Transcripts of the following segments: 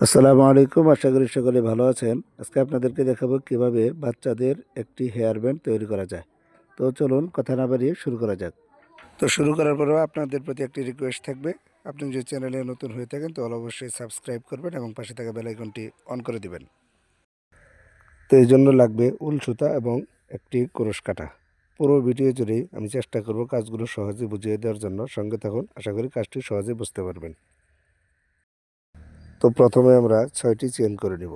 আসসালামু আলাইকুম। আশা করি সকলে ভালো আছেন। আজকে আপনাদেরকে দেখাবো কিভাবে বাচ্চাদের একটি হেয়ার ব্যান্ড তৈরি করা যায়। তো চলুন কথা না বাড়িয়ে শুরু করা যাক। তো শুরু করার পরেও আপনাদের প্রতি একটি রিকোয়েস্ট থাকবে। আপনি যদি চ্যানেলে নতুন হয়ে থাকেন তাহলে অবশ্যই সাবস্ক্রাইব করবেন এবং পাশে থাকা বেল আইকনটি অন করে দিবেন। তো এই জন্য লাগবে উল সুতা এবং একটি ক্রোশ কাটা। পুরো ভিডিও জুড়েই আমি চেষ্টা করব কাজগুলো সহজে বুঝিয়ে দেওয়ার জন্য। সঙ্গে থাকুন, আশা করি কাজটি সহজে বুঝতে পারবেন। তো প্রথমে আমরা 6টি চেইন করে নেব।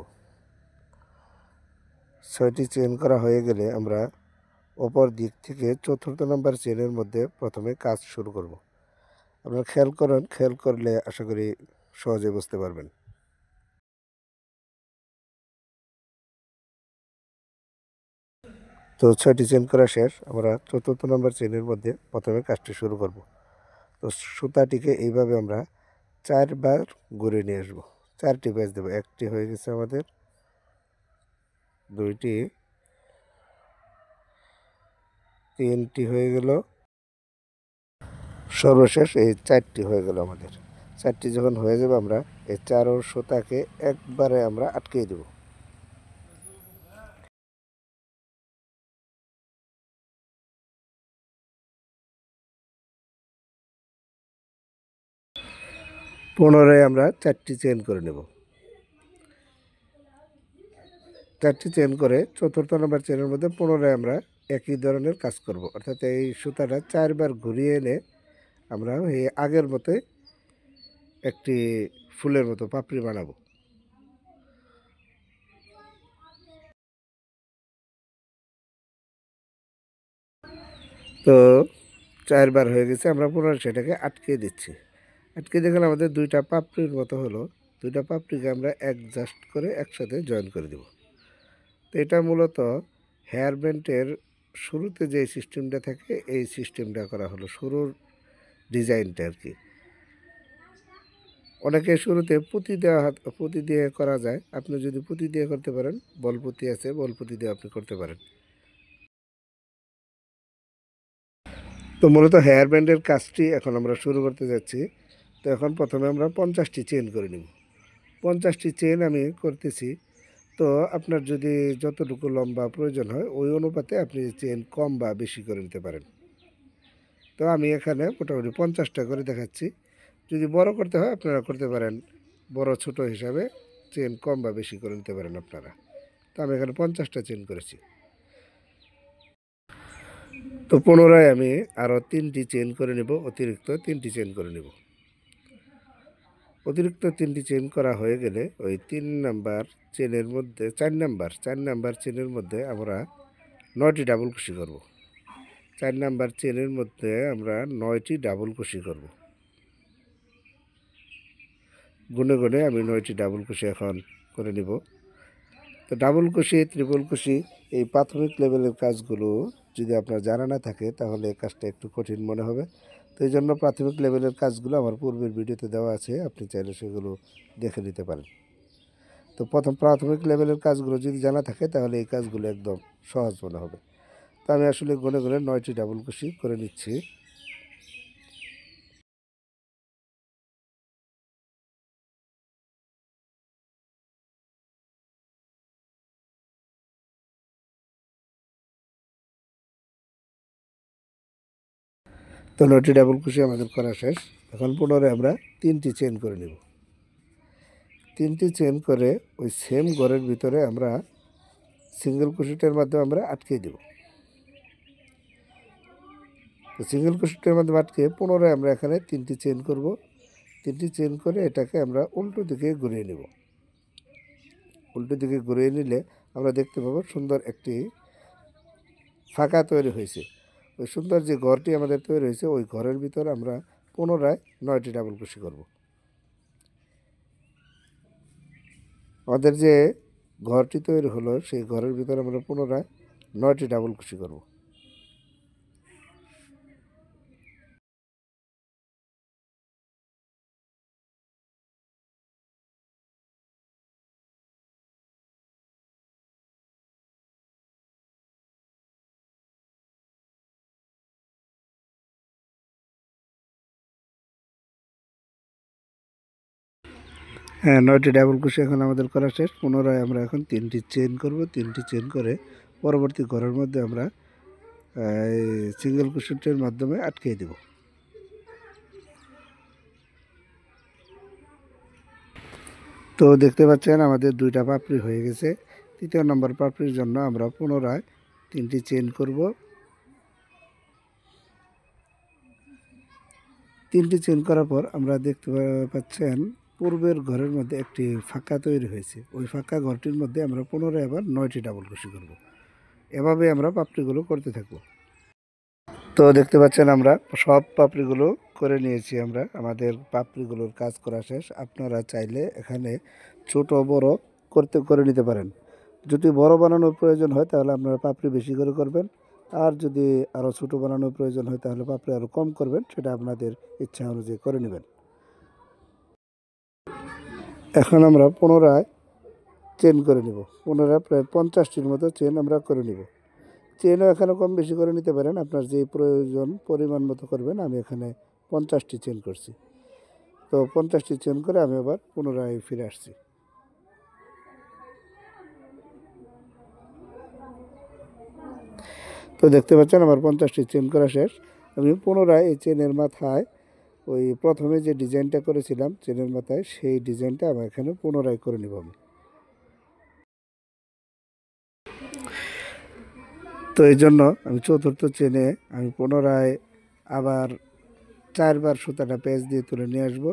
6টি চেইন করা হয়ে গেলে আমরা অপর দিক থেকে চতুর্থ নাম্বার চেনের মধ্যে প্রথমে কাজ শুরু করব। আপনারা খেয়াল করেন, খেয়াল করলে আশা করি সহজে বুঝতে পারবেন। তো 6টি চেন করা শেষ, আমরা চতুর্থ নাম্বার চেনের মধ্যে প্রথমে কাজটি শুরু করব। তো সুতাটিকে এইভাবে আমরা 4বার ঘুরে নিয়ে আসবো। 4টি ব্যাচ দেবো। একটি হয়ে গেছে আমাদের, দুইটি, তিনটি হয়ে গেল, সর্বশেষ এই 4টি হয়ে গেল আমাদের। 4টি যখন হয়ে যাবে আমরা এই 4 সুতাকে একবারে আমরা আটকিয়ে দেব। পুনরায় আমরা 4টি চেন করে নেব। 4টি চেন করে চতুর্থ নম্বর চেনের মধ্যে পুনরায় আমরা একই ধরনের কাজ করব। অর্থাৎ এই সুতাটা 4বার ঘুরিয়ে এনে আমরা এই আগের মতোই একটি ফুলের মতো পাপড়ি বানাবো। তো 4বার হয়ে গেছে, আমরা পুনরায় সেটাকে আটকে দিচ্ছি। আটকে দেখেন আমাদের দুইটা পাপড়ির মতো হলো। দুইটা পাপড়িকে আমরা অ্যাডজাস্ট করে একসাথে জয়েন করে দেব। তো এটা মূলত হেয়ার ব্যান্ডের শুরুতে যে সিস্টেমটা থাকে এই সিস্টেমটা করা হলো, শুরুর ডিজাইনটা আর কি। অনেকে শুরুতে পুঁতি দিয়ে করা যায়। আপনি যদি পুঁতি দিয়ে করতে পারেন, বল পুঁতি আছে, বল পুঁতি দিয়ে আপনি করতে পারেন। তো মূলত হেয়ার ব্যান্ডের কাজটি এখন আমরা শুরু করতে যাচ্ছি। তো এখন প্রথমে আমরা 50টি চেন করে নিব। 50টি চেন আমি করতেছি। তো আপনার যদি যতটুকু লম্বা প্রয়োজন হয় ওই অনুপাতে আপনি চেন কম বা বেশি করে নিতে পারেন। তো আমি এখানে মোটামুটি 50টা করে দেখাচ্ছি। যদি বড় করতে হয় আপনারা করতে পারেন, বড় ছোট হিসাবে চেন কম বা বেশি করে নিতে পারেন আপনারা। তো আমি এখানে 50টা চেন করেছি। তো পুনরায় আমি আরও 3টি চেন করে নেব, অতিরিক্ত 3টি চেন করে নেব। অতিরিক্ত 3টি চেন করা হয়ে গেলে ওই 3 নাম্বার চেনের মধ্যে 4 নাম্বার চেনের মধ্যে আমরা 9টি ডাবল কুশি করব। 4 নাম্বার চেনের মধ্যে আমরা 9টি ডাবল কুশি করব। গুনে গুনে আমি 9টি ডাবল কুশি এখন করে নিব। তো ডাবল কুশি, ত্রিপল কুশি, এই প্রাথমিক লেভেলের কাজগুলো যদি আপনার জানা না থাকে তাহলে এই কাজটা একটু কঠিন মনে হবে। তো এই জন্য প্রাথমিক লেভেলের কাজগুলো আমার পূর্বের ভিডিওতে দেওয়া আছে, আপনি চাইলে সেগুলো দেখে নিতে পারেন। তো প্রাথমিক লেভেলের কাজগুলো যদি জানা থাকে তাহলে এই কাজগুলো একদম সহজ মনে হবে। তো আমি আসলে গুনে গুনে 9টি ডাবল কুশি করে নিচ্ছি। তো 9টি ডাবল কুশি আমাদের করা শেষ। এখন পুনরায় আমরা 3টি চেন করে নেব। 3টি চেন করে ওই সেম ঘরের ভিতরে আমরা সিঙ্গেল কুশিটার মাধ্যমে আমরা আটকে দেব। তো সিঙ্গেল কুশিটার মাধ্যমে আটকে পুনরায় আমরা এখানে 3টি চেন করব। 3টি চেন করে এটাকে আমরা উল্টো দিকে ঘুরিয়ে নেব। উল্টো দিকে ঘুরিয়ে নিলে আমরা দেখতে পাবো সুন্দর একটি ফাঁকা তৈরি হয়েছে। ওই সুন্দর যে ঘরটি আমাদের তৈরি হয়েছে ওই ঘরের ভিতর আমরা পুনরায় 9টি ডাবল কুশি করব। আমাদের যে ঘরটি তৈরি হলো সেই ঘরের ভিতরে আমরা পুনরায় 9টি ডাবল কুশি করব। হ্যাঁ, ৯টি ডাবল কুশি এখন আমাদের করা শেষ। পুনরায় আমরা এখন 3টি চেইন করব। 3টি চেইন করে পরবর্তী ঘরের মধ্যে আমরা সিঙ্গেল কুশনটির মাধ্যমে আটকিয়ে দেব। তো দেখতে পাচ্ছেন আমাদের 2টা পাপড়ি হয়ে গেছে। 3য় নম্বর পাপড়ির জন্য আমরা পুনরায় 3টি চেইন করব। 3টি চেইন করার পর আমরা দেখতে পাচ্ছেন পূর্বের ঘরের মধ্যে একটি ফাঁকা তৈরি হয়েছে। ওই ফাঁকা ঘরটির মধ্যে আমরা পুনরায় আবার 9টি ডাবল কুশি করব। এভাবে আমরা পাপড়িগুলো করতে থাকব। তো দেখতে পাচ্ছেন আমরা সব পাপড়িগুলো করে নিয়েছি। আমাদের পাপড়িগুলোর কাজ করা শেষ। আপনারা চাইলে এখানে ছোট বড় করে নিতে পারেন। যদি বড় বানানোর প্রয়োজন হয় তাহলে আপনারা পাপড়ি বেশি করে করবেন, আর যদি আরও ছোট বানানোর প্রয়োজন হয় তাহলে পাপড়ি আরও কম করবেন, সেটা আপনাদের ইচ্ছা অনুযায়ী করে নেবেন। এখন আমরা পুনরায় চেন করে নিব। পুনরায় প্রায় 50টির মতো চেন আমরা করে নিব। চেনও এখানে কম বেশি করে নিতে পারেন, আপনার যে প্রয়োজন পরিমাণ মতো করবেন। আমি এখানে 50টি চেন করছি। তো 50টি চেন করে আমি আবার পুনরায় ফিরে আসছি। তো দেখতে পাচ্ছেন আমার 50টি চেন করা শেষ। আমি পুনরায় এই চেনের মাথায় ওই প্রথমে যে ডিজাইনটা করেছিলাম চেনের মাথায়, সেই ডিজাইনটা আমার এখানে পুনরায় করে নিব আমি। তো এই জন্য আমি চতুর্থ চেনে আমি পুনরায় আবার 4বার সুতাটা পেঁচ দিয়ে তুলে নিয়ে আসব।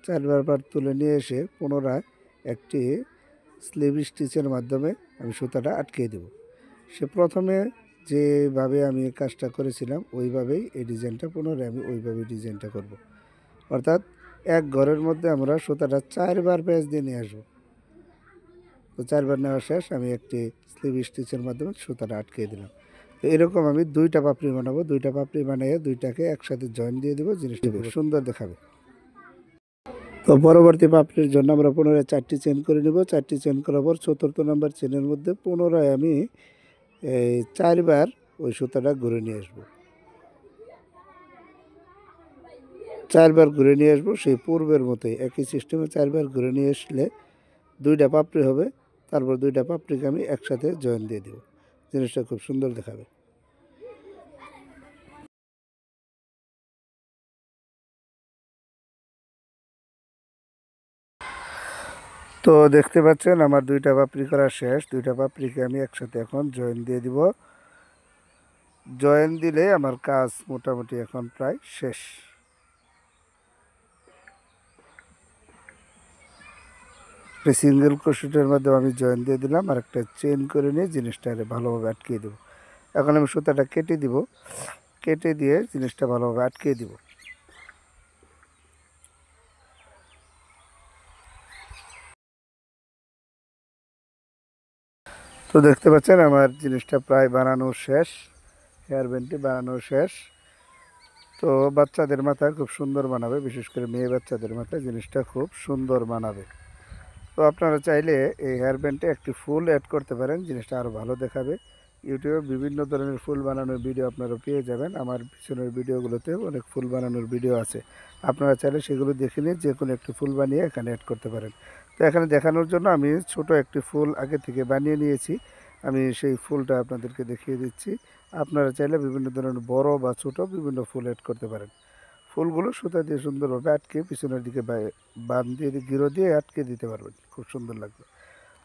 4বার তুলে নিয়ে এসে পুনরায় একটি স্লিভ স্টিচের মাধ্যমে আমি সুতাটা আটকিয়ে দেব। সে প্রথমে যেভাবে আমি কাজটা করেছিলাম ওইভাবেই এই ডিজাইনটা পুনরায় আমি ওইভাবেই ডিজাইনটা করব। অর্থাৎ এক ঘরের মধ্যে আমরা সুতাটা 4বার পেঁচ দিয়ে নিয়ে আসবো। তো 4বার নেওয়া শেষ, আমি একটি স্লিভ স্টিচের মাধ্যমে সুতাটা আটকিয়ে দিলাম। তো এরকম আমি 2টা পাপড়ি বানাবো। 2টা পাপড়ি বানিয়ে 2টাকে একসাথে জয়েন দিয়ে দেবো, জিনিসটা খুব সুন্দর দেখাবে। তো পরবর্তী পাপড়ির জন্য আমরা পুনরায় 4টি চেন করে নেব। 4টি চেন করার পর চতুর্থ নম্বর চেনের মধ্যে পুনরায় আমি 4বার ওই সুতাটা ঘুরে নিয়ে আসবো। 4বার ঘুরে নিয়ে আসবো সেই পূর্বের মতোই একই সিস্টেমে 4বার ঘুরে নিয়ে আসলে 2টা পাপড়ি হবে। তারপর 2টা পাপড়িকে আমি একসাথে জয়েন দিয়ে দেব, জিনিসটা খুব সুন্দর দেখাবে। তো দেখতে পাচ্ছেন আমার 2টা পাপড়ি করা শেষ। 2টা পাপড়িকে আমি একসাথে এখন জয়েন দিয়ে দিব। জয়েন দিলে আমার কাজ মোটামুটি এখন প্রায় শেষ। সিঙ্গেল ক্রোশেটের মাধ্যমে আমি জয়েন দিয়ে দিলাম, আর একটা চেন করে নিয়ে জিনিসটা ভালোভাবে আটকিয়ে দেবো। এখন আমি সুতাটা কেটে দিব, কেটে দিয়ে জিনিসটা ভালোভাবে আটকিয়ে দিব। তো দেখতে পাচ্ছেন আমার জিনিসটা প্রায় বানানো শেষ, হেয়ার ব্যান্ডটি বানানো শেষ। তো বাচ্চাদের মাথায় খুব সুন্দর বানাবে, বিশেষ করে মেয়ে বাচ্চাদের মাথায় জিনিসটা খুব সুন্দর বানাবে। তো আপনারা চাইলে এই হেয়ার ব্যান্ডে একটি ফুল অ্যাড করতে পারেন, জিনিসটা আরও ভালো দেখাবে। ইউটিউবে বিভিন্ন ধরনের ফুল বানানোর ভিডিও আপনারা পেয়ে যাবেন। আমার পিছনের ভিডিওগুলোতে অনেক ফুল বানানোর ভিডিও আছে, আপনারা চাইলে সেগুলো দেখে নিয়ে যে কোনো একটি ফুল বানিয়ে এখানে অ্যাড করতে পারেন। তো এখানে দেখানোর জন্য আমি ছোট একটি ফুল আগে থেকে বানিয়ে নিয়েছি, আমি সেই ফুলটা আপনাদেরকে দেখিয়ে দিচ্ছি। আপনারা চাইলে বিভিন্ন ধরনের বড় বা ছোট বিভিন্ন ফুল অ্যাড করতে পারেন। ফুলগুলো সুতা দিয়ে সুন্দরভাবে আটকে পিছনের দিকে বান দিয়ে গিরো দিয়ে আটকে দিতে পারবেন, খুব সুন্দর লাগবে।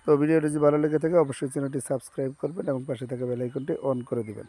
তো ভিডিওটি যদি ভালো লেগে থাকে অবশ্যই চ্যানেলটি সাবস্ক্রাইব করবেন এবং পাশে থাকা বেল আইকনটি অন করে দিবেন।